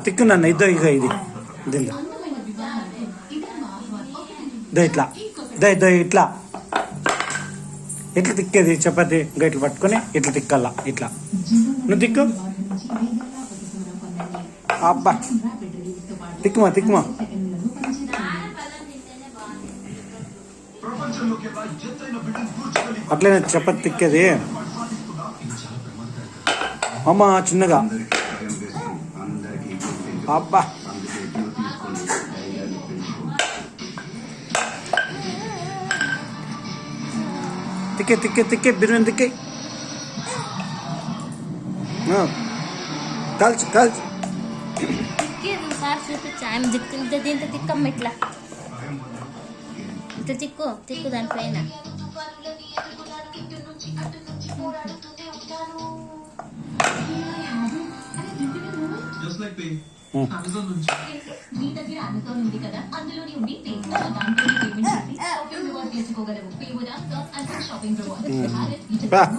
తిక్కునన్న ఇద్దో ఇక ఇది దీనిలో ఇట్లా ఇద్దో ఇట్లా ఎట్లా తిక్కేది చపాతి ఇంకా ఇట్లా పట్టుకొని ఇట్లా తిక్కల్లా ఇట్లా నువ్వు తిక్కు అబ్బా తిక్కుమా అట్లనే చపాతి తిక్కేది అమ్మ చిన్నగా అబ్బా తిక్కే బిర్యానీ తిక్కే కాల్చి దీంతో తిక్కమ్మ ఇట్లా తిక్కు దానిపైన మీ దగ్గర అమెజాన్ ఉంది కదా, అందులోనే ఉండి దాంట్లో పేమెంట్ చేసి షాపింగ్ రివార్డ్ తీసుకోగలరు. Shopping reward